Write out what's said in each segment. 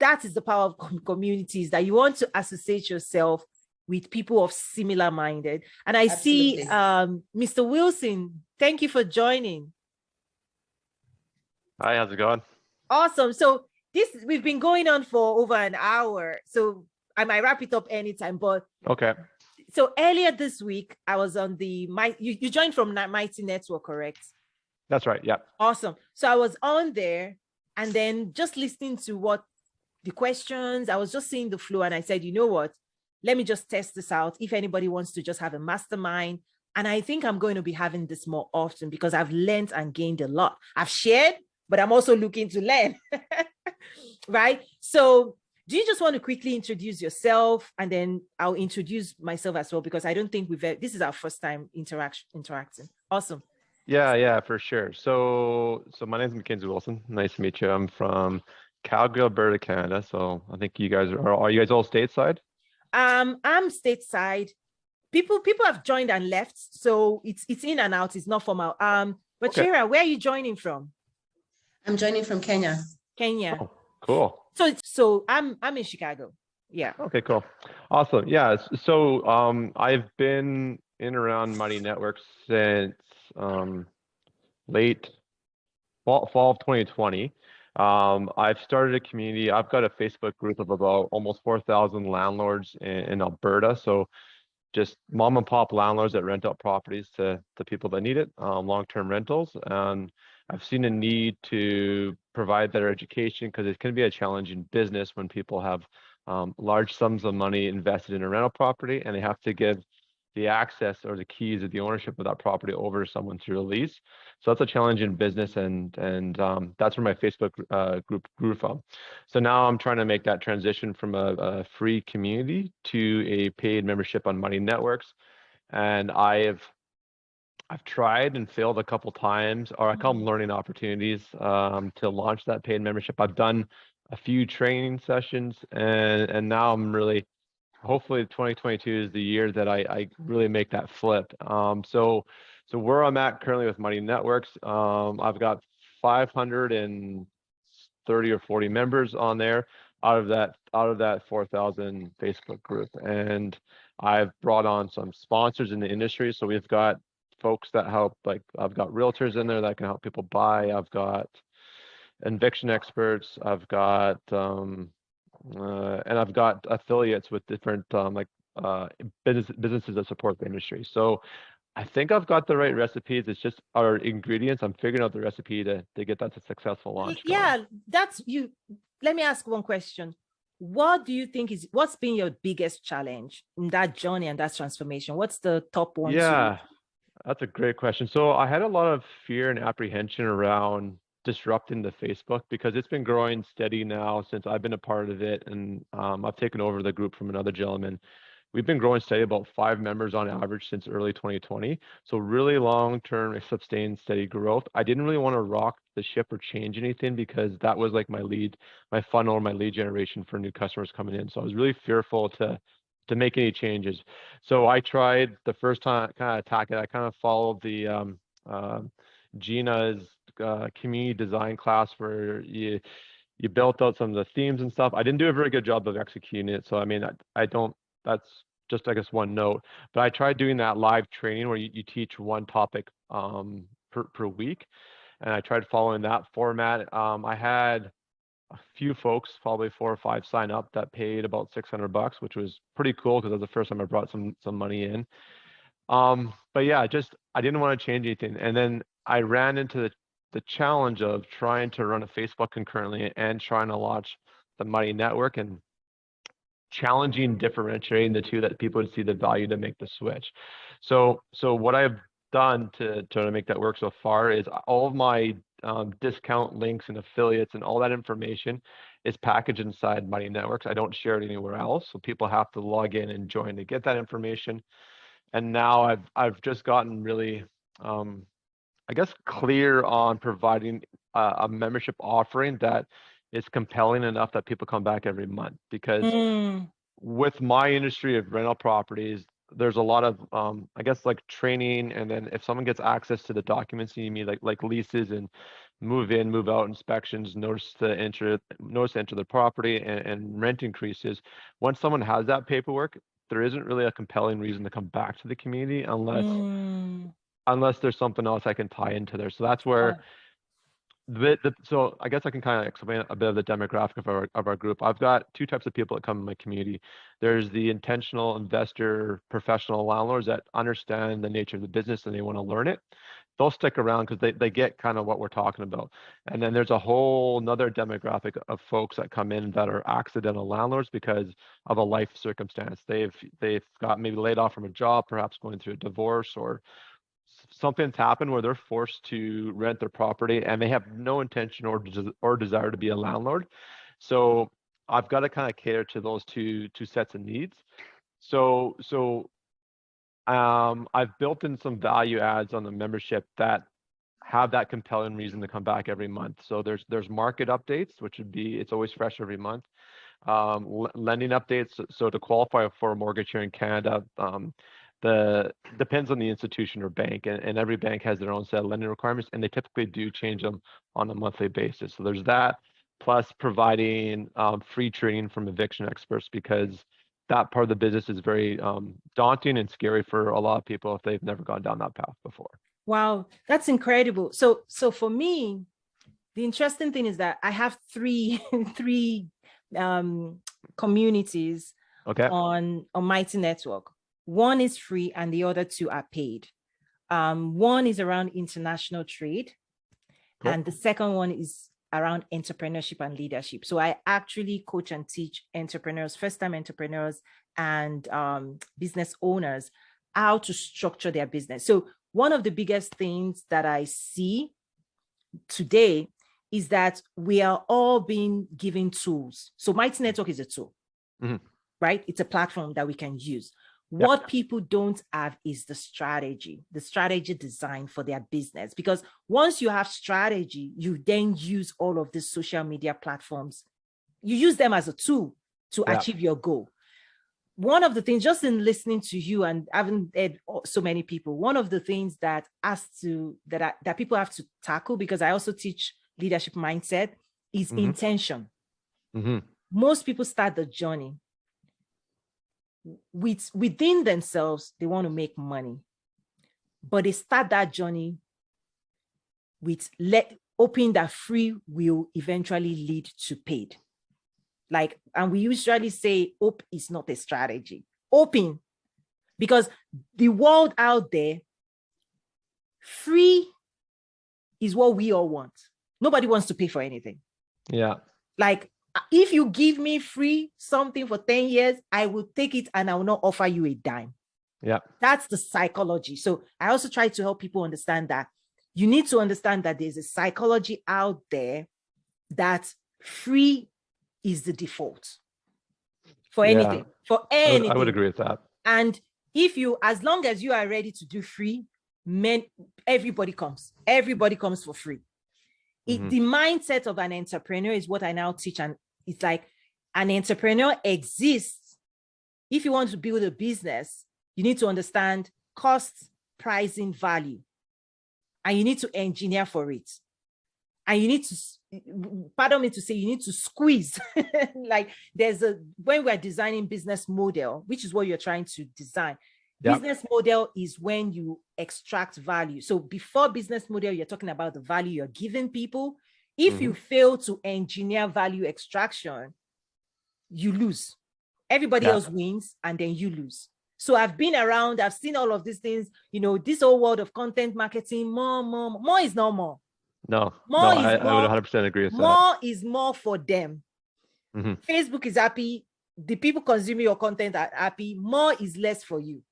that is the power of communities, that you want to associate yourself with people of similar minded. And I Absolutely. See Mr. Wilson, thank you for joining. Hi, how's it going? Awesome. So we've been going on for over an hour, so I might wrap it up anytime, but okay. So earlier this week, I was on you joined from Mighty Network, correct? That's right, yeah. Awesome. So I was on there and then just listening to what the questions, I was just seeing the flow, and I said, you know what, let me just test this out if anybody wants to just have a mastermind. And I think I'm going to be having this more often because I've learned and gained a lot. I've shared, but I'm also looking to learn. Right? So do you just want to quickly introduce yourself, and then I'll introduce myself as well, because I don't think this is our first time interacting. Awesome. Yeah, for sure. So my name is Mackenzie Wilson. Nice to meet you. I'm from Calgary, Alberta, Canada. So I think you guys are you guys all stateside? I'm stateside. People have joined and left, so it's in and out. It's not formal. But okay. Shira, where are you joining from? I'm joining from Kenya. Kenya. Oh, cool. So I'm in Chicago. Yeah. Okay, cool. Awesome. Yeah. So I've been in around Mighty Networks since late fall of 2020. I've started a community. I've got a Facebook group of about almost 4,000 landlords in Alberta. So just mom and pop landlords that rent out properties to people that need it, long-term rentals. And I've seen a need to provide better education, because it can be a challenging business when people have large sums of money invested in a rental property, and they have to give the access or the keys of the ownership of that property over to someone through a lease. So that's a challenging business, and that's where my Facebook group grew from. So now I'm trying to make that transition from a free community to a paid membership on Mighty Networks. And I've tried and failed a couple times, or I call them learning opportunities, to launch that paid membership. I've done a few training sessions, and now I'm really, hopefully 2022 is the year that I really make that flip. So where I'm at currently with Mighty Networks, I've got 530 or 40 members on there out of that 4,000 Facebook group. And I've brought on some sponsors in the industry. So we've got folks that help, like I've got realtors in there that can help people buy. I've got eviction experts. I've got and I've got affiliates with different businesses that support the industry. So I think I've got the right recipes. It's just our ingredients. I'm figuring out the recipe to get that to successful launch. Yeah, that's you. Let me ask one question. What do you think what's been your biggest challenge in that journey and that transformation? What's the top one? Yeah, that's a great question. So I had a lot of fear and apprehension around disrupting the Facebook, because it's been growing steady now since I've been a part of it, and I've taken over the group from another gentleman. We've been growing steady, about 5 members on average since early 2020. So really long-term, sustained, steady growth. I didn't really want to rock the ship or change anything, because that was like my funnel, my lead generation for new customers coming in. So I was really fearful to make any changes. So I tried the first time kind of attack it. I kind of followed the Gina's community design class, where you built out some of the themes and stuff. I didn't do a very good job of executing it. So I mean, I don't, that's just, I guess, one note. But I tried doing that live training where you teach one topic per week. And I tried following that format. I had a few folks, probably 4 or 5, sign up that paid about $600, which was pretty cool, because that was the first time I brought some money in. But yeah, I didn't want to change anything. And then I ran into the challenge of trying to run a Facebook concurrently and trying to launch the Mighty Network, and differentiating the two, that people would see the value to make the switch. So what I've done to make that work so far is all of my discount links and affiliates and all that information is packaged inside Mighty Networks. I don't share it anywhere else, so people have to log in and join to get that information. And now I've just gotten really, I guess, clear on providing a membership offering that is compelling enough that people come back every month. Because with my industry of rental properties, there's a lot of I guess, like training, and then if someone gets access to the documents you need, like leases and move in, move out inspections, notice to enter the property, and rent increases. Once someone has that paperwork, there isn't really a compelling reason to come back to the community unless there's something else I can tie into there. So that's where so I guess I can kind of explain a bit of the demographic of our group. I've got two types of people that come in my community. There's the intentional investor, professional landlords that understand the nature of the business and they want to learn it. They'll stick around because they get kind of what we're talking about. And then there's a whole nother demographic of folks that come in that are accidental landlords because of a life circumstance. They've got maybe laid off from a job, perhaps going through a divorce, or something's happened where they're forced to rent their property and they have no intention or desire to be a landlord. So I've got to kind of cater to those two sets of needs. So I've built in some value adds on the membership that have that compelling reason to come back every month. So there's market updates, which would be, it's always fresh every month. Lending updates. So to qualify for a mortgage here in Canada, depends on the institution or bank, and every bank has their own set of lending requirements, and they typically do change them on a monthly basis. So there's that, plus providing free training from eviction experts, because that part of the business is very daunting and scary for a lot of people if they've never gone down that path before. Wow, that's incredible. So for me, the interesting thing is that I have three communities on Mighty Network. One is free and the other two are paid. One is around international trade, and the second one is around entrepreneurship and leadership. So I actually coach and teach entrepreneurs, first-time entrepreneurs and business owners how to structure their business. So one of the biggest things that I see today is that we are all being given tools. So Mighty Network is a tool, right? It's a platform that we can use. What people don't have is the strategy design for their business. Because once you have strategy, you then use all of these social media platforms. You use them as a tool to achieve your goal. One of the things, just in listening to you and having heard so many people, one of the things that people have to tackle, because I also teach leadership mindset, is intention. Most people start the journey within themselves. They want to make money, but they start that journey with hoping that free will eventually lead to paid. And we usually say hope is not a strategy. Hoping, because the world out there, free is what we all want. Nobody wants to pay for anything. If you give me free something for 10 years, I will take it and I will not offer you a dime. That's the psychology. So I also try to help people understand that you need to understand that there's a psychology out there that free is the default for anything, I would agree with that. And as long as you are ready to do free, everybody comes for free. The mindset of an entrepreneur is what I now teach. And it's like an entrepreneur exists. If you want to build a business, you need to understand cost, pricing, value, and you need to engineer for it. And you need to, pardon me to say, you need to squeeze. When we're designing business model, which is what you're trying to design, business model is when you extract value. So before business model, you're talking about the value you're giving people. If you fail to engineer value extraction, you lose. Everybody else wins, and then you lose. So I've been around, I've seen all of these things, this whole world of content marketing, more is not more. I would 100% agree with that. More is more for them. Facebook is happy. The people consuming your content are happy. More is less for you.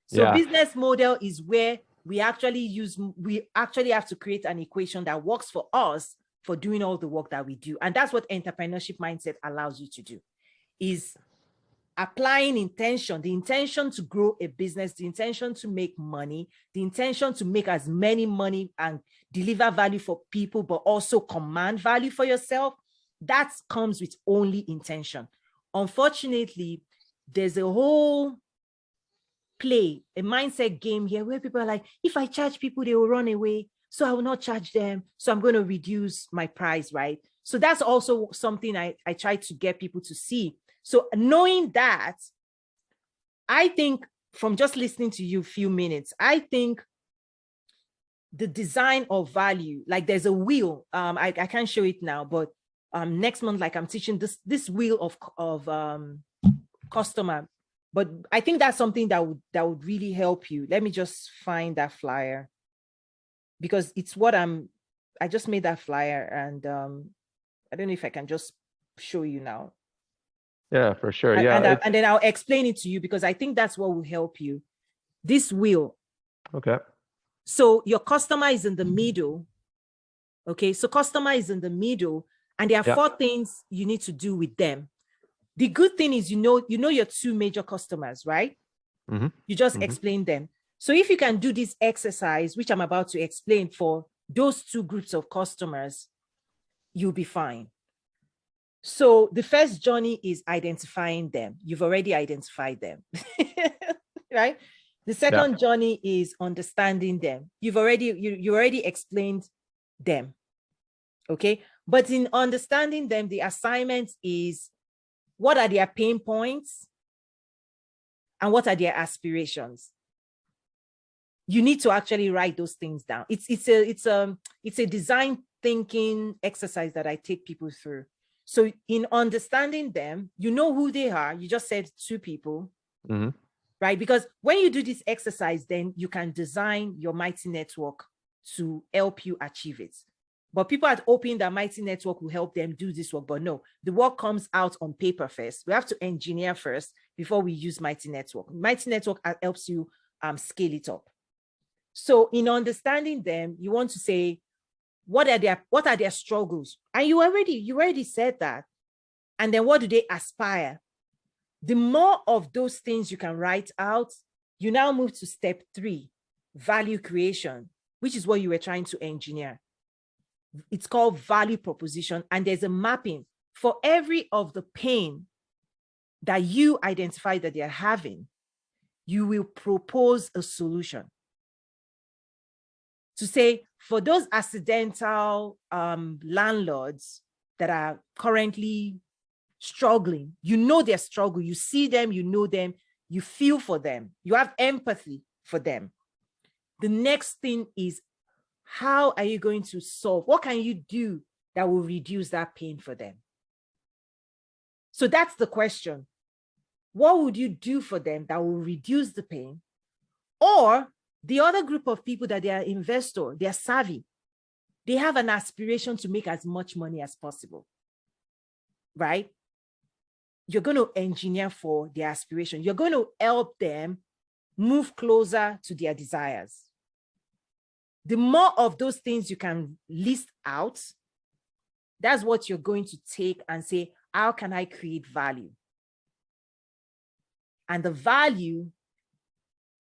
So business model is where we actually have to create an equation that works for us for doing all the work that we do. And that's what entrepreneurship mindset allows you to do, is applying intention, the intention to grow a business, the intention to make money, the intention to make as many money and deliver value for people, but also command value for yourself. That comes with only intention. Unfortunately, there's a whole a mindset game here where people are like, if I charge people, they will run away. so I will not charge them. So I'm going to reduce my price, right? So that's also something I try to get people to see. So knowing that, I think from just listening to you a few minutes, I think the design of value, like there's a wheel. I can't show it now, but next month, like I'm teaching this wheel of customer. But I think that's something that would really help you. Let me just find that flyer, because it's what I just made that flyer, and I don't know if I can just show you now. Yeah, for sure. Yeah. And then I'll explain it to you, because I think that's what will help you. This wheel. Okay. So your customer is in the middle. Okay. So customer is in the middle, and there are four things you need to do with them. The good thing is, you know your two major customers, right? Mm-hmm. You just explain them. So if you can do this exercise, which I'm about to explain, for those two groups of customers, you'll be fine. So the first journey is identifying them. You've already identified them, right? The second journey is understanding them. You already explained them, okay? But in understanding them, the assignment is, what are their pain points and what are their aspirations? You need to actually write those things down. It's a design thinking exercise that I take people through. So in understanding them, you know who they are. You just said two people, right? Because when you do this exercise, then you can design your mighty network to help you achieve it. But people are hoping that mighty network will help them do this work. But no, the work comes out on paper first. We have to engineer first before we use mighty network. Mighty network helps you scale it up. So in understanding them, you want to say, what are their struggles? And you already said that. And then what do they aspire? The more of those things you can write out, you now move to step 3, value creation, which is what you were trying to engineer. It's called value proposition. And there's a mapping for every of the pain that you identify that they're having. You will propose a solution. To say, for those accidental landlords that are currently struggling, you know their struggle, you see them, you know them, you feel for them, you have empathy for them. The next thing is, how are you going to solve? What can you do that will reduce that pain for them? So that's the question. What would you do for them that will reduce the pain? Or the other group of people that they are investor, they're savvy. They have an aspiration to make as much money as possible, right? You're going to engineer for their aspiration. You're going to help them move closer to their desires. The more of those things you can list out, that's what you're going to take and say, how can I create value? And the value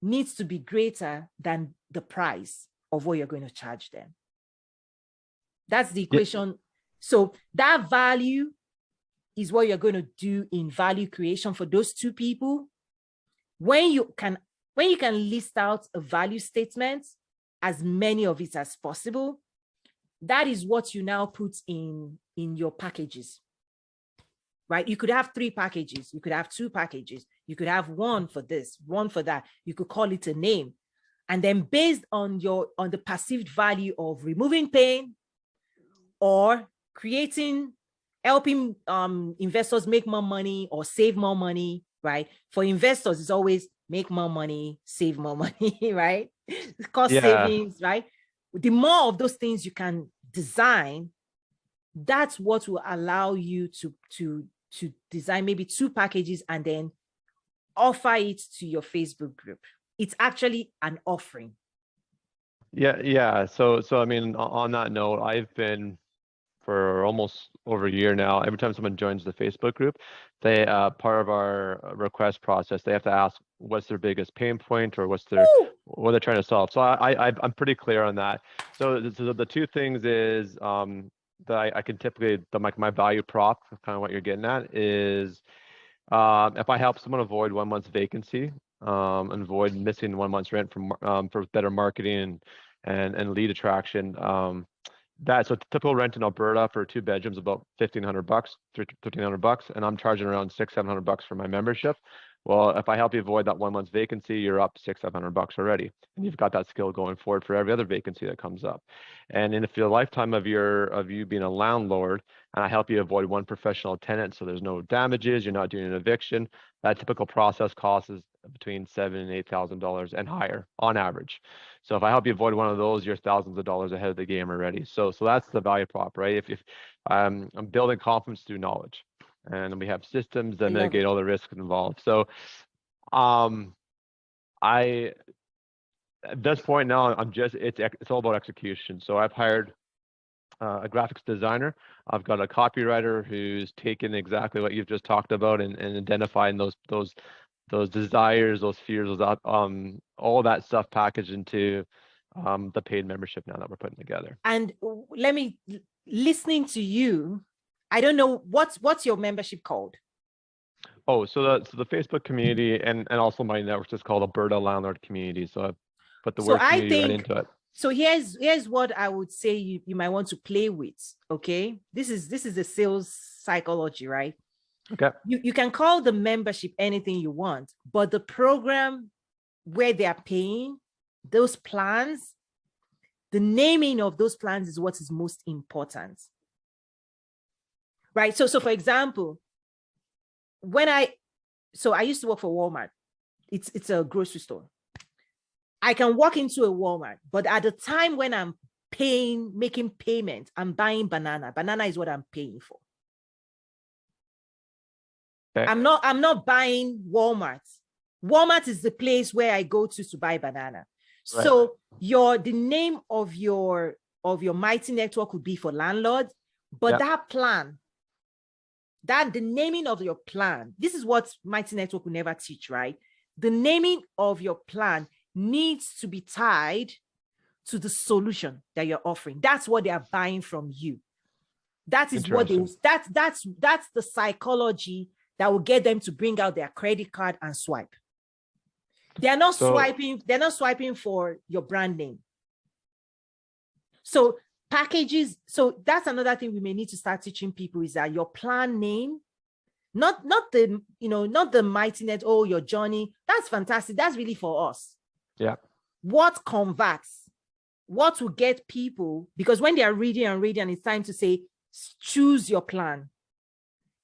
needs to be greater than the price of what you're going to charge them. That's the equation. So that value is what you're going to do in value creation for those two people. When you can list out a value statement, as many of it as possible, that is what you now put in your packages, right? You could have 3 packages. You could have 2 packages. You could have one for this, one for that. You could call it a name. And then based on the perceived value of removing pain or helping investors make more money or save more money, right? For investors, it's always make more money, save more money, right? Cost savings, right? The more of those things you can design, that's what will allow you to design maybe 2 packages and then offer it to your Facebook group. It's actually an offering. Yeah. So I mean, on that note, I've been for almost over a year now. Every time someone joins the Facebook group, they part of our request process, they have to ask what's their biggest pain point or what they're trying to solve. So I'm pretty clear on that. So the 2 things is that I can typically, my value prop, kind of what you're getting at, is if I help someone avoid 1 month's vacancy and avoid missing 1 month's rent for better marketing and lead attraction. That so typical rent in Alberta for 2 bedrooms about $1,500, $1,500, and I'm charging around $600-700 for my membership. Well, if I help you avoid that 1 month's vacancy, you're up $600-700 already, and you've got that skill going forward for every other vacancy that comes up. And in the lifetime of you being a landlord, and I help you avoid one professional tenant, so there's no damages, you're not doing an eviction. That typical process cost is between $7,000 and $8,000 and higher on average. So if I help you avoid one of those, you're thousands of dollars ahead of the game already. So that's the value prop, right? If I'm building confidence through knowledge, and we have systems that mitigate all the risks involved. So I at this point now it's all about execution. So I've hired a graphics designer. I've got a copywriter who's taken exactly what you've just talked about and identifying those desires, those fears, all that stuff packaged into the paid membership now that we're putting together. And listening to you, I don't know what's your membership called? Oh, so the Facebook community and also my network is called Alberta Landlord Community. So I put the word community right into it. So here's what I would say you might want to play with. Okay, this is the sales psychology, right? Okay. You can call the membership anything you want, but the program where they are paying, those plans, the naming of those plans is what is most important. Right. So for example, I used to work for Walmart. It's a grocery store. I can walk into a Walmart, but at the time when I'm making payment, I'm buying banana. Banana is what I'm paying for. Okay. I'm not buying Walmart. Walmart is the place where I go to buy banana. Right. So the name of your Mighty Network would be for landlord, but that plan, the naming of your plan, this is what Mighty Network will never teach, right? The naming of your plan needs to be tied to the solution that you're offering. That's what they are buying from you. That is what that's the psychology that will get them to bring out their credit card and swipe. They're not swiping for your brand name. So packages, so that's another thing we may need to start teaching people is that your plan name, not the Mighty Net, your Johnny, that's fantastic. That's really for us. Yeah. What converts, what will get people, because when they are reading and it's time to say, choose your plan.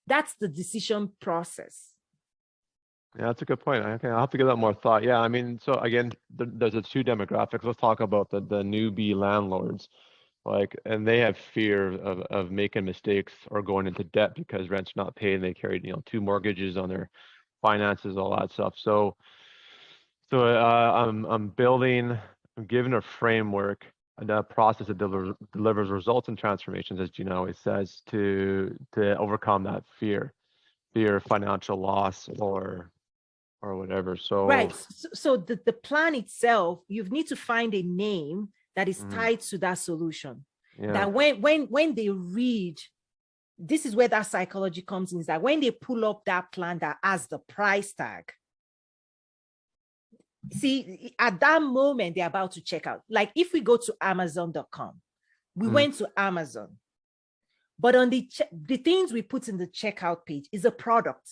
That's the decision process. Yeah, that's a good point. Okay, I'll have to give that more thought. Yeah, I mean, so again, there's the 2 demographics. Let's talk about the newbie landlords, and they have fear of making mistakes or going into debt because rent's not paid and they carried 2 mortgages on their finances, all that stuff. So I'm giving a framework and a process that delivers results and transformations, as Gina always says, to overcome that fear of financial loss or whatever. So right. So the plan itself, you need to find a name that is tied to that solution. Yeah. That when they read, this is where that psychology comes in, is that when they pull up that plan that has the price tag, see, at that moment, they're about to check out. Like if we go to Amazon.com, we went to Amazon, but on the things we put in the checkout page is a product.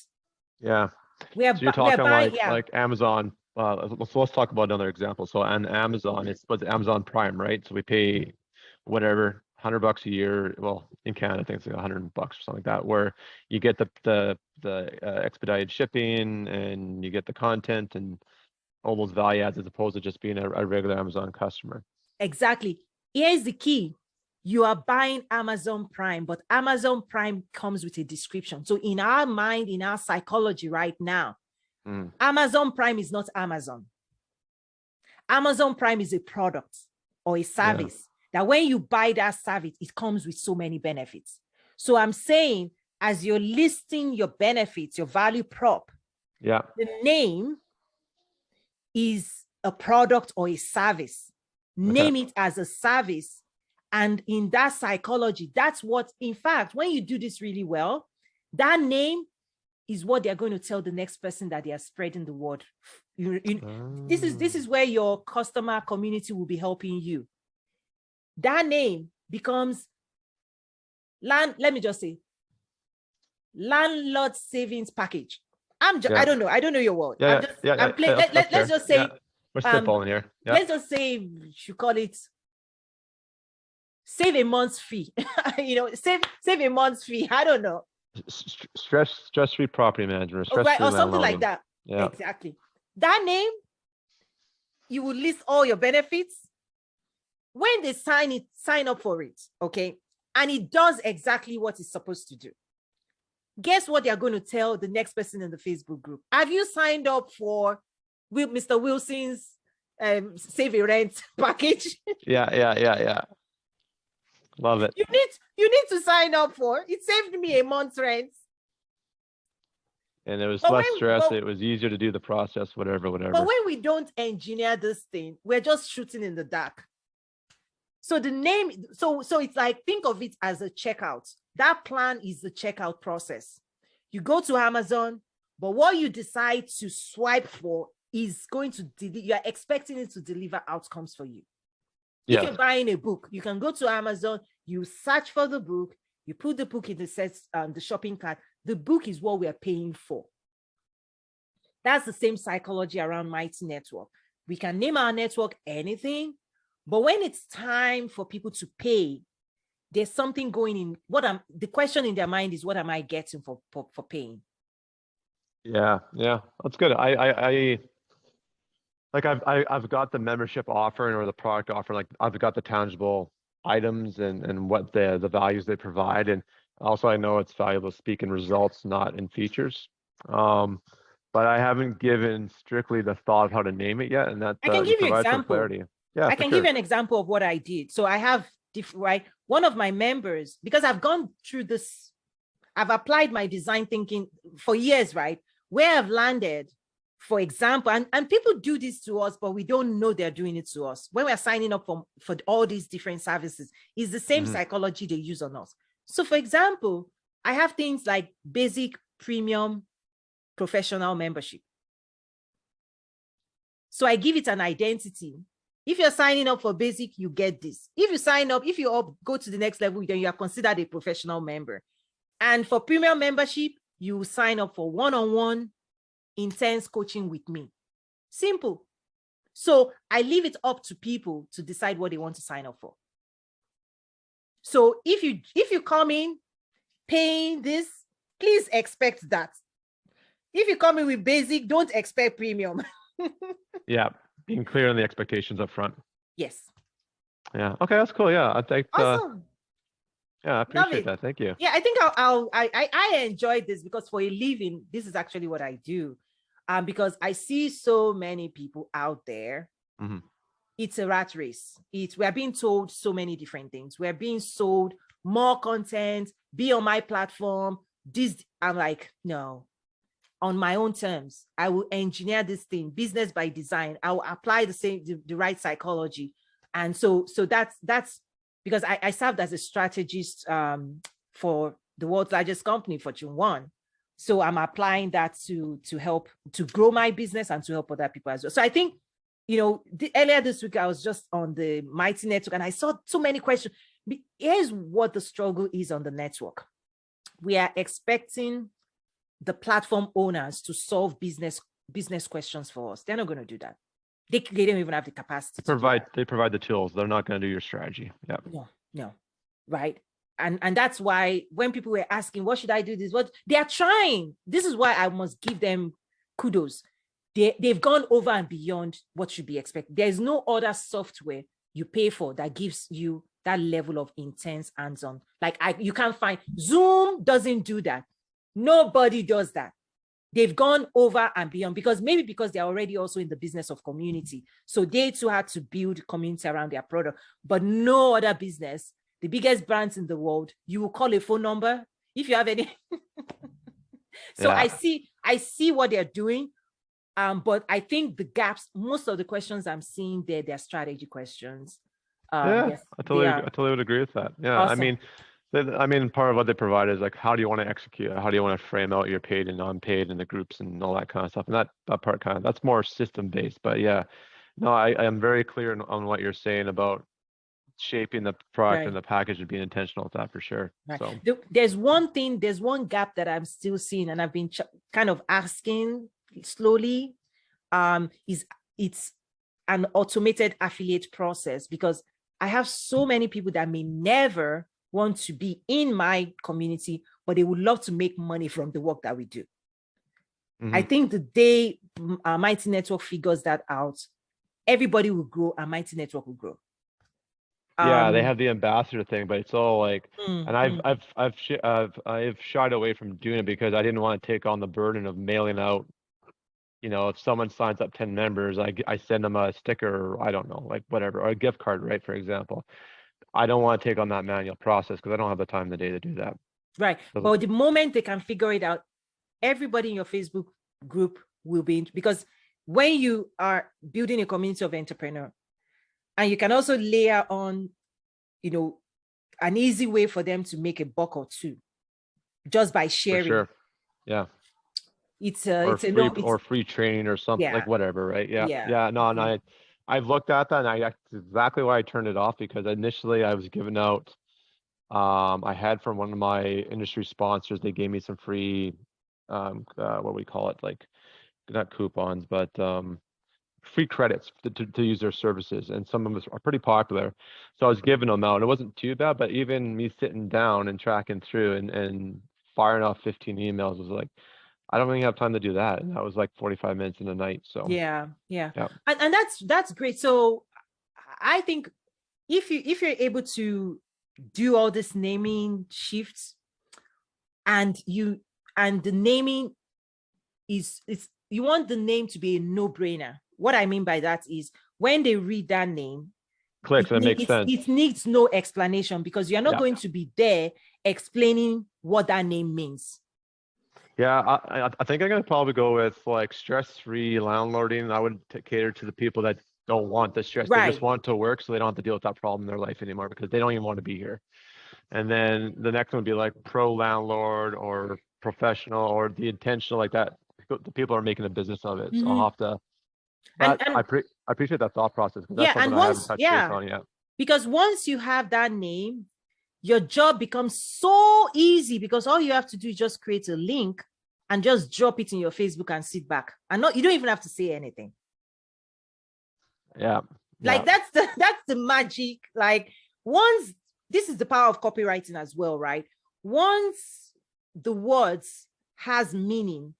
Yeah. So you're talking like Amazon. Let's talk about another example. So on Amazon, it's Amazon Prime, right? So we pay whatever, $100 a year. Well, in Canada, I think it's like $100 or something like that, where you get the expedited shipping and you get the content and all those value adds as opposed to just being a regular Amazon customer. Exactly. Here's the key. You are buying Amazon Prime, but Amazon Prime comes with a description. So in our mind, in our psychology right now, Amazon Prime is not Amazon. Amazon Prime is a product or a service that when you buy that service, it comes with so many benefits. So I'm saying, as you're listing your benefits, your value prop, the name is a product or a service. Name it as a service. And in that psychology, that's what, in fact, when you do this really well, that name is what they're going to tell the next person that they are spreading the word. This is where your customer community will be helping you. that name becomes let me just say landlord savings package. I don't know. I don't know your word. Let's just say we're spitballing here. Yeah. Let's just say you should call it save a month's fee. Save a month's fee. I don't know. Stress-free property management, right, or something like that. Yeah. Exactly. That name, you will list all your benefits. When they sign up for it, okay, and it does exactly what it's supposed to do. Guess what they're going to tell the next person in the Facebook group? Have you signed up for Mr. Wilson's save a rent package? Yeah. Love it. You need to sign up for it. Saved me a month's rent. And it was less stress. It was easier to do the process, whatever. But when we don't engineer this thing, we're just shooting in the dark. So the name, so it's like, think of it as a checkout. That plan is the checkout process. You go to Amazon, but what you decide to swipe for is going to you're expecting it to deliver outcomes for you. If you're buying a book, you can go to Amazon, you search for the book, you put the book in the shopping cart. The book is what we are paying for. That's the same psychology around Mighty Network. We can name our network anything, but when it's time for people to pay, there's something going in. The question in their mind is, what am I getting for paying? Yeah, that's good. I've got the membership offering or the product offering. Like, I've got the tangible items and what the values they provide, and also I know it's valuable to speak in results, not in features. But I haven't given strictly the thought of how to name it yet, and that I can give you an example. Clarity. Yeah, I can give you an example of what I did. So I have one of my members, because I've gone through this, I've applied my design thinking for years, right? Where I've landed, for example, and people do this to us, but we don't know they're doing it to us. When we're signing up for all these different services, it's the same psychology they use on us. So for example, I have things like basic, premium, professional membership. So I give it an identity. If you're signing up for basic, you get this. If you go to the next level, then you are considered a professional member. And for premium membership, you sign up for one-on-one intense coaching with me. Simple. So I leave it up to people to decide what they want to sign up for. So if you come in paying this, please expect that. If you come in with basic, don't expect premium. Yeah, being clear on the expectations up front. Yes. Yeah. Okay, that's cool. Yeah, I think. Awesome. Yeah, I appreciate that. Thank you. Yeah, I think I enjoyed this because for a living, this is actually what I do. Because I see so many people out there. Mm-hmm. It's a rat race. We're being told so many different things. We're being sold more content, be on my platform. I'm like, no. On my own terms, I will engineer this thing, business by design. I will apply the right psychology. And so that's because I served as a strategist for the world's largest company, Fortune 1. So I'm applying that to help to grow my business and to help other people as well. So I think, earlier this week, I was just on the Mighty Network and I saw so many questions. Here's what the struggle is on the network. We are expecting the platform owners to solve business questions for us. They're not going to do that. They don't even have the capacity. They provide the tools. They're not going to do your strategy. Yeah. No. Right. And that's why when people were asking, what should I do this? What they are trying. This is why I must give them kudos. They've gone over and beyond what should be expected. There's no other software you pay for that gives you that level of intense hands-on. You can't find. Zoom doesn't do that. Nobody does that. They've gone over and beyond because they're already also in the business of community. So they too had to build community around their product, but no other business, the biggest brands in the world, you will call a phone number if you have any. So yeah. I see what they're doing. But I think the gaps, most of the questions I'm seeing there, they're strategy questions. Yes, I totally would agree with that. Yeah. Awesome. I mean, part of what they provide is like, how do you want to execute? How do you want to frame out your paid and non-paid and the groups and all that kind of stuff? And that part that's more system based. But yeah, no, I am very clear on what you're saying about shaping the product Right. and the package and being intentional with that for sure. Right. So There's one gap that I'm still seeing, and I've been kind of asking slowly. Is it's an automated affiliate process, because I have so many people that may never want to be in my community, but they would love to make money from the work that we do. I think the day Mighty Network figures that out, everybody will grow and Mighty Network will grow. yeah, they have the ambassador thing, but it's all like, and I've shied away from doing it because I didn't want to take on the burden of mailing out. You know, if someone signs up 10 members, I send them a sticker, or I don't know, like whatever, or a gift card, right? For example, I don't want to take on that manual process because I don't have the time in the day to do that. Right. But the moment they can figure it out, everybody in your Facebook group will be, because when you are building a community of entrepreneurs, and you can also layer on, you know, an easy way for them to make a buck or two just by sharing. For sure. Yeah. It's free training or something, like whatever, right? Yeah. No, and I've looked at that, and that's exactly why I turned it off, because initially I was giving out, I had from one of my industry sponsors, they gave me some free, what we call it, like not coupons, but free credits to use their services, and some of them are pretty popular. So I was giving them out, and it wasn't too bad, but even me sitting down and tracking through and firing off 15 emails was like, I don't really have time to do that. And that was like 45 minutes in the night. So yeah. And that's great. So I think if you're able to do all this naming shifts, and the naming is, you want the name to be a no-brainer. What I mean by that is, when they read that name, clicks, and it makes sense. It needs no explanation, because you're not going to be there explaining what that name means. Yeah, I think I'm gonna probably go with like stress-free landlording. I would cater to the people that don't want the stress. Right. They just want it to work, so they don't have to deal with that problem in their life anymore, because they don't even want to be here. And then the next one would be like pro landlord or professional, or the intentional, like that. The people are making a business of it. So I'll have to. But I appreciate that thought process, because that's something I haven't touched base on yet. Because once you have that name, your job becomes so easy, because all you have to do is just create a link and just drop it in your Facebook and sit back. And you don't even have to say anything. Yeah. Like that's the magic. Like, once, this is the power of copywriting as well, right? Once the words has meaning,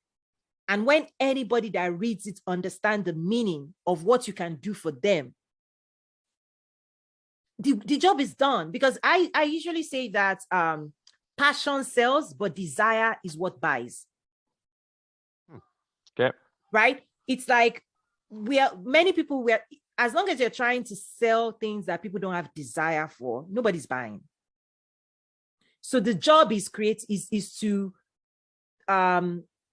and when anybody that reads it understand the meaning of what you can do for them, the job is done. Because I usually say that passion sells, but desire is what buys. Okay. Right? It's like many people, as long as you're trying to sell things that people don't have desire for, nobody's buying. So the job is to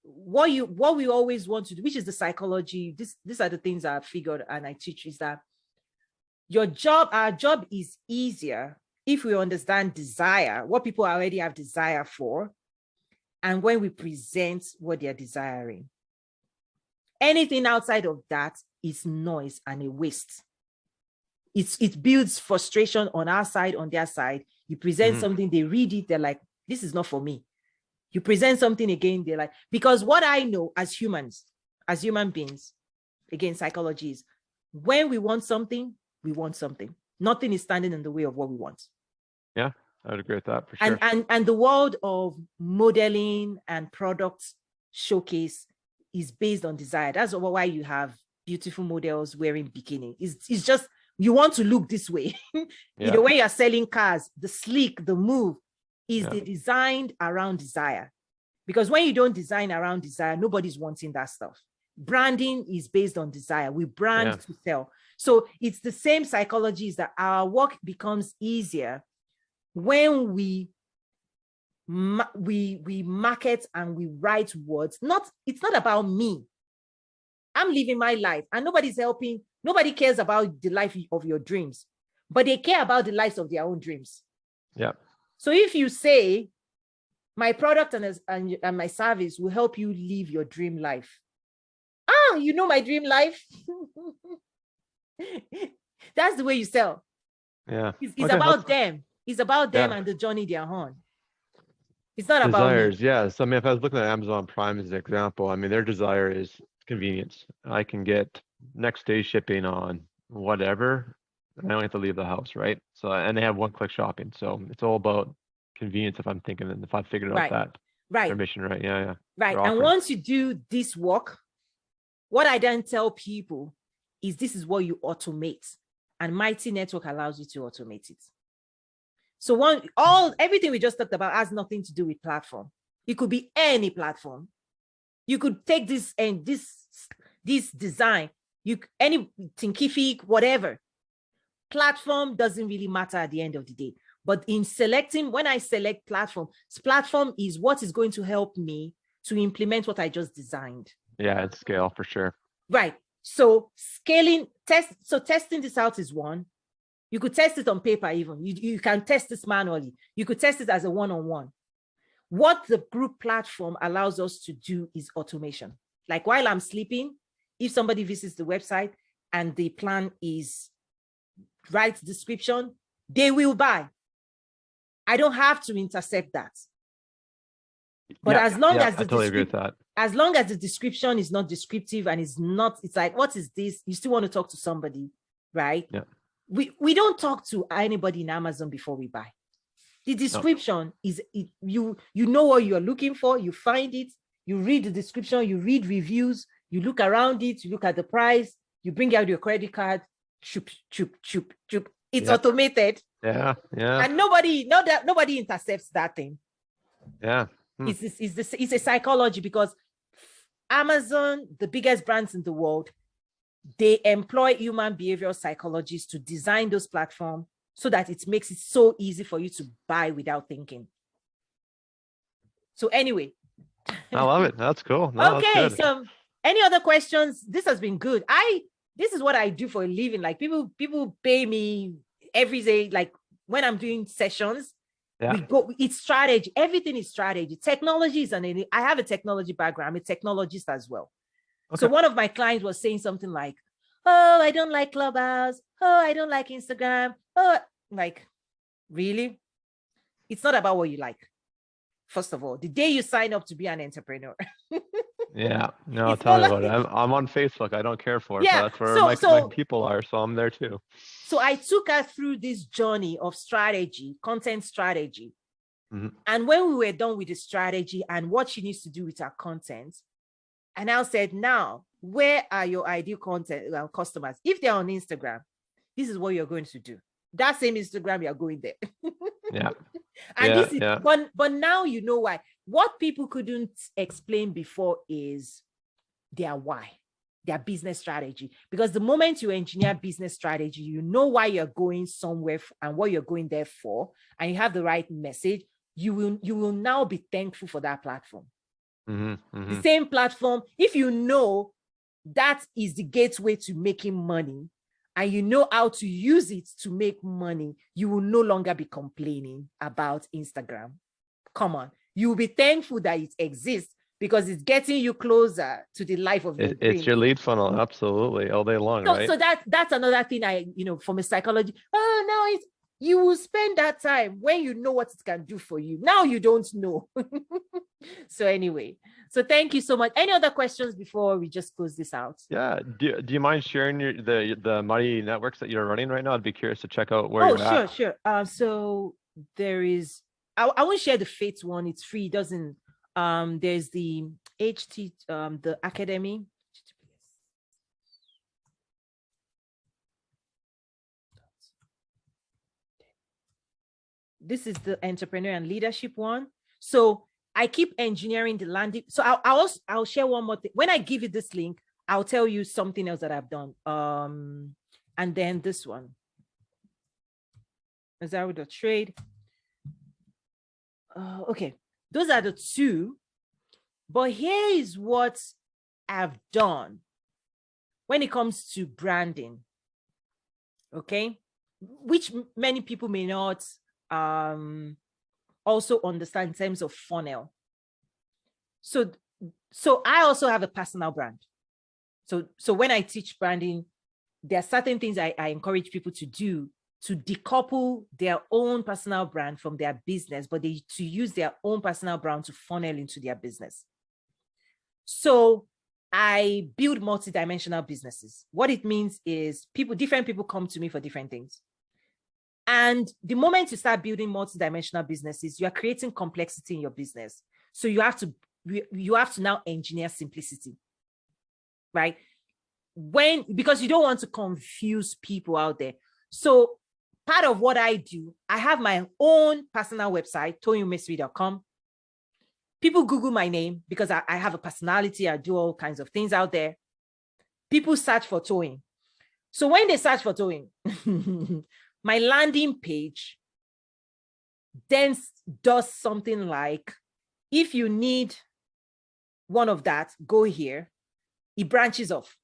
what we always want to do, which is the psychology. These are the things I've figured and I teach, is that our job is easier if we understand desire, what people already have desire for, and when we present what they're desiring. Anything outside of that is noise and a waste. It builds frustration on our side, on their side. You present something, they read it, they're like, this is not for me. You present something again, they're like, because what I know as humans, as human beings, again, psychology is, when we want something, we want something. Nothing is standing in the way of what we want. Yeah, I would agree with that for sure. And the world of modeling and product showcase is based on desire. That's why you have beautiful models wearing bikini. It's just, you want to look this way. You know, when you're selling cars, the sleek, the move is designed around desire. Because when you don't design around desire, nobody's wanting that stuff. Branding is based on desire. We brand to sell. So it's the same psychology, is that our work becomes easier when we market and we write words. It's not about me. I'm living my life, and nobody's helping. Nobody cares about the life of your dreams, but they care about the lives of their own dreams. Yeah. So if you say, my product and my service will help you live your dream life. You know my dream life. That's the way you sell. Yeah. It's about them. It's about them and the journey they're on. It's not about me. Desires, yes. I mean, if I was looking at Amazon Prime as an example, I mean, their desire is convenience. I can get next day shipping on whatever, and I don't have to leave the house, right? So, and they have one-click shopping. So it's all about convenience if I'm thinking, and if I figured out that their mission, right? Yeah. Right. And once you do this work, what I then tell people is this is what you automate. And Mighty Network allows you to automate it. So everything we just talked about has nothing to do with platform. It could be any platform. You could take this and this design, any Thinkific, whatever. Platform doesn't really matter at the end of the day. But in selecting, when I select platform is what is going to help me to implement what I just designed. Yeah, it's scale for sure. Right. So testing this out is one. You could test it on paper even. You can test this manually. You could test it as a one-on-one. What the group platform allows us to do is automation. Like while I'm sleeping, if somebody visits the website and the plan is right description, they will buy. I don't have to intercept that. But as long as as long as the description is not descriptive and it's like, what is this? You still want to talk to somebody, right? Yeah. We don't talk to anybody in Amazon before we buy. The description is you know what you're looking for, you find it, you read the description, you read reviews, you look around it, you look at the price, you bring out your credit card, choop, choop, choop, choop. It's automated. Yeah. And nobody intercepts that thing. Yeah. It's a psychology, because Amazon, the biggest brands in the world, they employ human behavioral psychologists to design those platforms so that it makes it so easy for you to buy without thinking. So anyway. I love it. That's cool. No, okay. So any other questions? This has been good. This is what I do for a living. Like people pay me every day. Like when I'm doing sessions, it's strategy. Everything is strategy. Technology is I have a technology background. I'm a technologist as well. Okay. So one of my clients was saying something like, oh, I don't like Clubhouse. Oh, I don't like Instagram. Oh, like, really? It's not about what you like. First of all, the day you sign up to be an entrepreneur. Yeah, no, tell me about it. I'm on Facebook. I don't care for it. Yeah, that's where my people are. So I'm there too. So I took her through this journey of strategy, content strategy. Mm-hmm. And when we were done with the strategy and what she needs to do with her content, and I said, now, where are your ideal content customers? If they're on Instagram, this is what you're going to do. That same Instagram, you're going there. Yeah. And but now you know why. What people couldn't explain before is their why, their business strategy. Because the moment you engineer business strategy, you know why you're going somewhere and what you're going there for, and you have the right message, you will now be thankful for that platform. Mm-hmm, mm-hmm. The same platform, if you know that is the gateway to making money, and you know how to use it to make money, you will no longer be complaining about Instagram. Come on. You will be thankful that it exists because it's getting you closer to the life of your dream. It's your lead funnel, absolutely, all day long, right? So that's another thing from a psychology. Oh, no, you will spend that time when you know what it can do for you. Now you don't know. So anyway, so thank you so much. Any other questions before we just close this out? Yeah. Do you mind sharing the Mighty networks that you're running right now? I'd be curious to check out where you're at. Sure. So there is, I won't share the Faith one. It's free. It doesn't, there's the the Academy. This is the entrepreneur and leadership one. So I keep engineering the landing. So I'll share one more thing. When I give you this link, I'll tell you something else that I've done. And then this one. Azaro trade. Okay, those are the two. But here is what I've done when it comes to branding. Okay, which many people may not also understand in terms of funnel. So I also have a personal brand. So when I teach branding, there are certain things I encourage people to do to decouple their own personal brand from their business, but to use their own personal brand to funnel into their business. So I build multidimensional businesses. What it means is different people come to me for different things. And the moment you start building multidimensional businesses, you are creating complexity in your business. So you have to now engineer simplicity, right? Because you don't want to confuse people out there. So part of what I do, I have my own personal website, toyinumesiri.com. People Google my name because I have a personality. I do all kinds of things out there. People search for Toyin. So when they search for Toyin, my landing page then does something like, if you need one of that, go here. It branches off.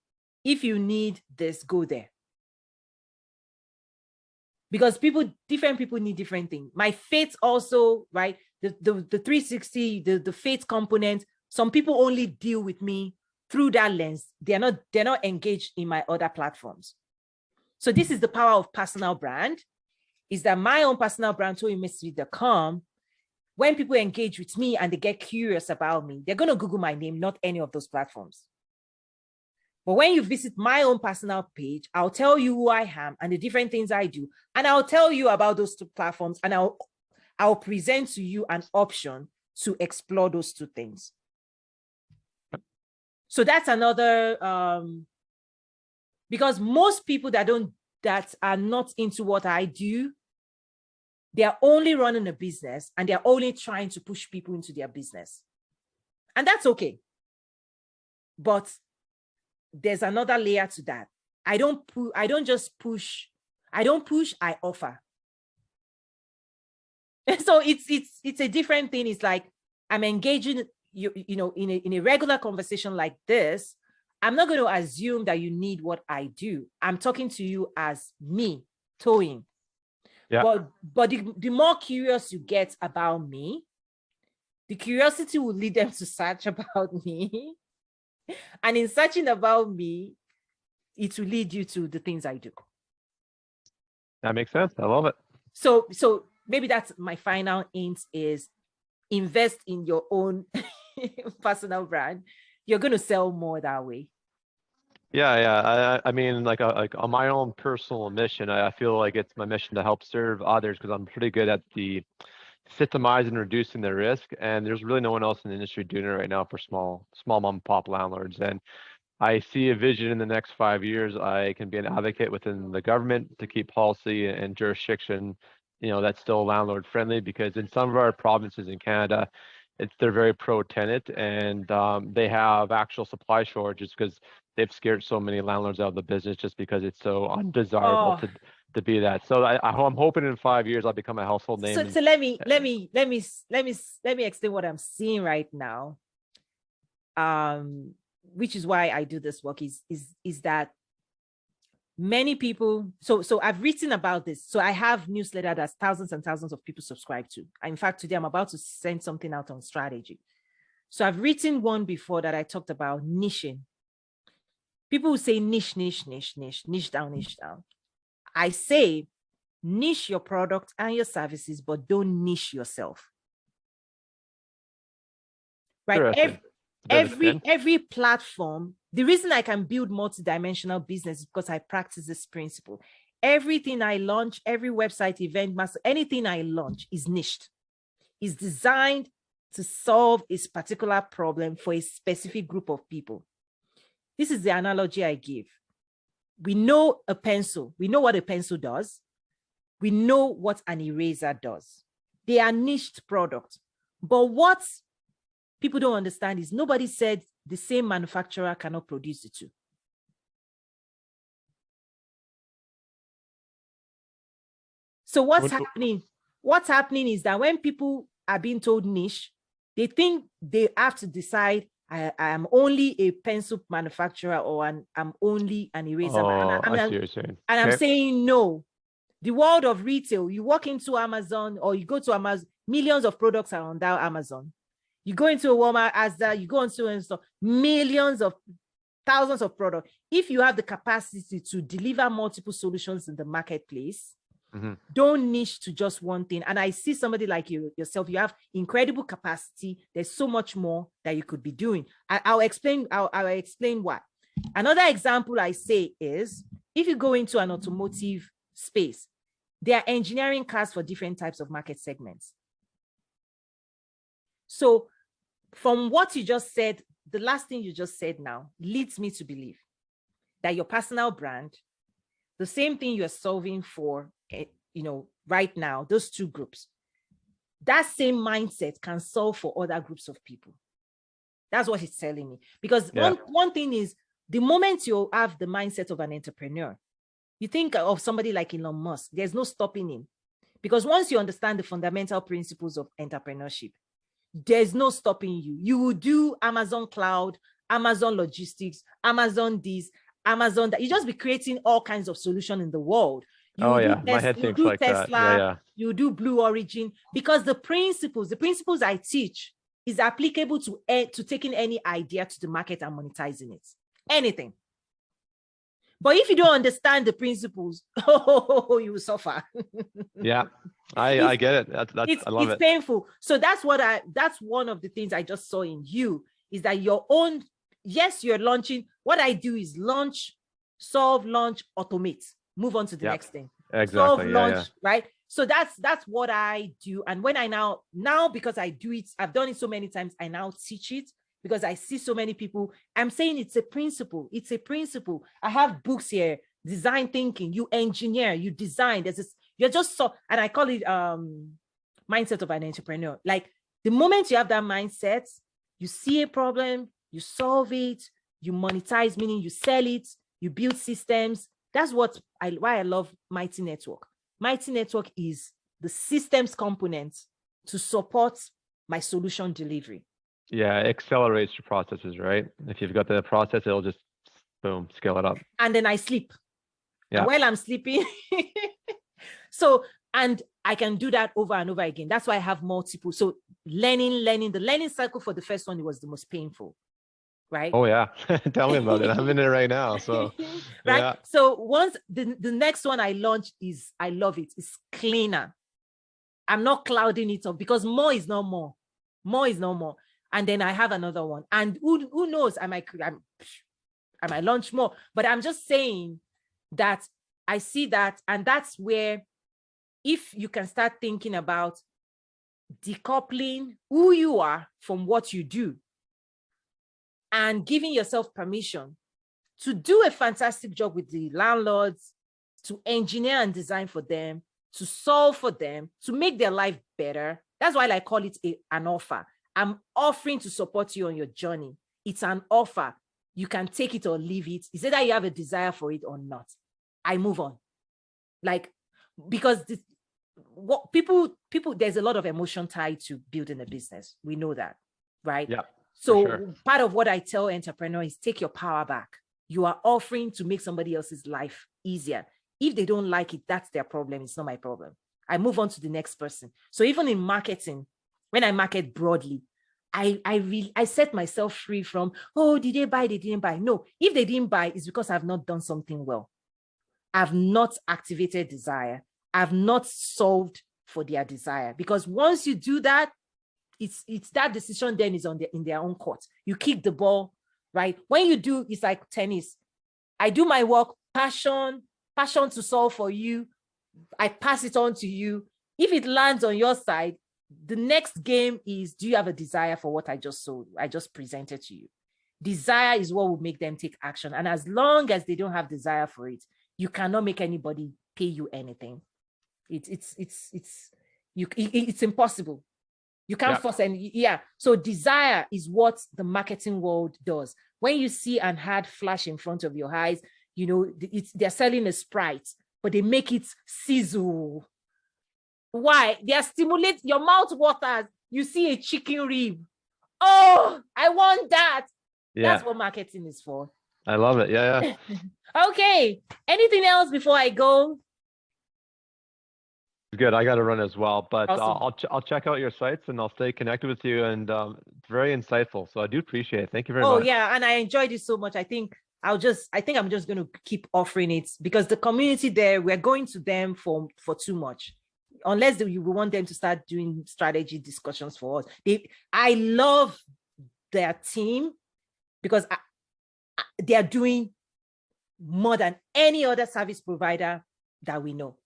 If you need this, go there. Because different people need different things. My faith also, right? The 360, the faith component, some people only deal with me through that lens. They're not engaged in my other platforms. So this is the power of personal brand, is that my own personal brand, toyinumesiri.com, when people engage with me and they get curious about me, they're going to Google my name, not any of those platforms. But when you visit my own personal page, I'll tell you who I am and the different things I do. And I'll tell you about those two platforms, and I'll present to you an option to explore those two things. So that's another, because most people that are not into what I do, they're only running a business and they're only trying to push people into their business. And that's okay. But there's another layer to that. I don't just push. I don't push, I offer. So it's a different thing. It's like I'm engaging you know, in a regular conversation like this. I'm not going to assume that you need what I do. I'm talking to you as me, Toyin. Yeah. But the more curious you get about me, the curiosity will lead them to search about me. And in searching about me, it will lead you to the things I do. That makes sense. I love it. So maybe that's my final hint, is invest in your own personal brand. You're going to sell more that way. Yeah. I mean, like on my own personal mission, I feel like it's my mission to help serve others, because I'm pretty good at the systemizing and reducing the risk. And there's really no one else in the industry doing it right now for small mom and pop landlords. And I see a vision in the next 5 years. I can be an advocate within the government to keep policy and jurisdiction, that's still landlord friendly, because in some of our provinces in Canada, they're very pro-tenant, and they have actual supply shortages because they've scared so many landlords out of the business just because it's so undesirable to be that. So I'm hoping in 5 years I'll become a household name. So let me explain what I'm seeing right now. Which is why I do this work, is that many people, so I've written about this. So I have newsletter that thousands and thousands of people subscribe to. In fact, today I'm about to send something out on strategy. So I've written one before that I talked about niching. People will say niche down. I say niche your product and your services, but don't niche yourself. Right? Every platform, the reason I can build multidimensional business is because I practice this principle. Everything I launch, every website, event, anything I launch is niched, is designed to solve a particular problem for a specific group of people. This is the analogy I give. We know a pencil. We know what a pencil does. We know what an eraser does. They are niched products. But what people don't understand is nobody said the same manufacturer cannot produce the two. So what's happening? What's happening is that when people are being told niche, they think they have to decide, I am only a pencil manufacturer, or I'm only an eraser. I see what you're saying. And I'm saying no. The world of retail, you walk into Amazon or you go to Amazon, millions of products are on that Amazon. You go into a Walmart, Asda, you go into a store, thousands of products. If you have the capacity to deliver multiple solutions in the marketplace, Don't niche to just one thing. And I see somebody like yourself, you have incredible capacity. There's so much more that you could be doing. I'll explain why. Another example I say is, if you go into an automotive space, there are engineering cars for different types of market segments. So from what you just said, the last thing you just said now leads me to believe that your personal brand, the same thing you're solving for, right now, those two groups, that same mindset can solve for other groups of people. That's what he's telling me. Because one thing is, the moment you have the mindset of an entrepreneur, you think of somebody like Elon Musk, there's no stopping him. Because once you understand the fundamental principles of entrepreneurship, there's no stopping you. You will do Amazon Cloud, Amazon Logistics, Amazon this, Amazon that. You just be creating all kinds of solutions in the world. My head thinks like Tesla, that. You do Blue Origin, because the principles I teach is applicable to taking any idea to the market and monetizing it. Anything. But if you don't understand the principles, you will suffer. Yeah, I get it. I love it. It's painful. So that's one of the things I just saw in you, is that your own, yes, you're launching. What I do is launch, solve, launch, automate, move on to the next thing. Exactly. Solve, launch, right? So that's what I do. And when I now because I do it, I've done it so many times, I now teach it, because I see so many people. I'm saying it's a principle. It's a principle. I have books here, design thinking. You engineer, you design. You're just so, and I call it mindset of an entrepreneur. Like, the moment you have that mindset, you see a problem, you solve it, you monetize, meaning you sell it, you build systems. That's why I love Mighty Network. Mighty Network is the systems component to support my solution delivery. Yeah, it accelerates your processes, right? If you've got the process, it'll just, boom, scale it up. And then I sleep. Yeah. And while I'm sleeping, and I can do that over and over again. That's why I have multiple. So learning, the learning cycle for the first one, it was the most painful, right? Oh yeah, tell me about it. I'm in it right now. So right. Yeah. So once the next one I launched I love it. It's cleaner. I'm not clouding it up, because more is not more. More is not more. And then I have another one. And who knows, I might launch more. But I'm just saying that I see that, and that's where, if you can start thinking about decoupling who you are from what you do, and giving yourself permission to do a fantastic job with the landlords, to engineer and design for them, to solve for them, to make their life better. That's why I call it an offer. I'm offering to support you on your journey. It's an offer. You can take it or leave it. Is it that you have a desire for it or not? I move on. Like, because people, there's a lot of emotion tied to building a business. We know that, right? Yeah. So sure. Part of what I tell entrepreneurs is take your power back. You are offering to make somebody else's life easier. If they don't like it, that's their problem. It's not my problem. I move on to the next person. So even in marketing, when I market broadly, I set myself free from, did they buy? They didn't buy. No, if they didn't buy, it's because I've not done something well. I've not activated desire. I've not solved for their desire. Because once you do that, it's that decision then is in their own court. You kick the ball, right? When you do, it's like tennis. I do my work, passion to solve for you. I pass it on to you. If it lands on your side, the next game is, do you have a desire for what I just presented to you? Desire is what will make them take action. And as long as they don't have desire for it, you cannot make anybody pay you anything. It's impossible. You can't force any. Yeah. So desire is what the marketing world does. When you see an ad flash in front of your eyes, they're selling a Sprite, but they make it sizzle. Why? They are stimulate your mouth waters. You see a chicken rib. Oh, I want that. Yeah. That's what marketing is for. I love it. Yeah. Okay. Anything else before I go? Good. I got to run as well, but Awesome. I'll check out your sites and I'll stay connected with you. And it's very insightful. So I do appreciate it. Thank you very much. Oh yeah, and I enjoyed it so much. I think I think I'm just going to keep offering it because the community there, we're going to them for too much. Unless we want them to start doing strategy discussions for us. I love their team because they are doing more than any other service provider that we know.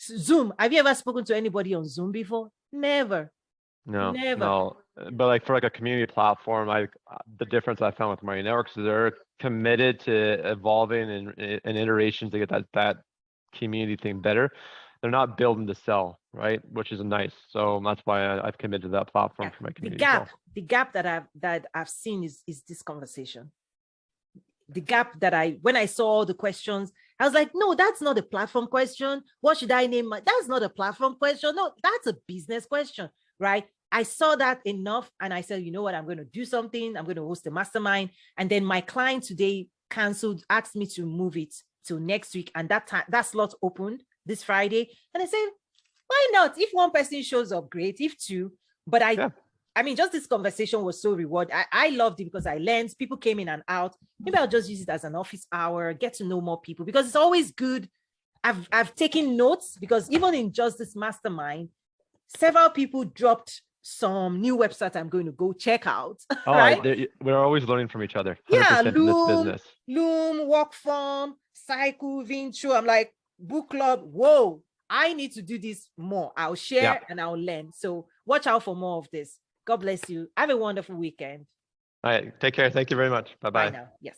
Zoom. Have you ever spoken to anybody on Zoom before? Never. No. But like for like a community platform, the difference I found with Marine Networks is they're committed to evolving and iterations to get that community thing better. They're not building to sell, right? Which is nice. So that's why I've committed to that platform for my community. The gap that I've seen is this conversation. The gap that when I saw all the questions, I was like, no, that's not a platform question. What should I name? That's not a platform question. No, that's a business question, right? I saw that enough and I said, you know what, I'm going to do something. I'm going to host a mastermind. And then my client today asked me to move it till next week. And that slot opened this Friday. And I said, why not? If one person shows up, great. If two, but I mean, just this conversation was so rewarding. I loved it because I learned, people came in and out. Maybe I'll just use it as an office hour, get to know more people because it's always good. I've taken notes because even in just this mastermind, several people dropped some new websites I'm going to go check out. Right? We're always learning from each other. 100% Yeah, in this business. Loom, Workform, Cycle, Vinture. I'm like, book club. Whoa, I need to do this more. I'll share and I'll learn. So watch out for more of this. God bless you. Have a wonderful weekend. All right. Take care. Thank you very much. Bye-bye. Bye now. Yes.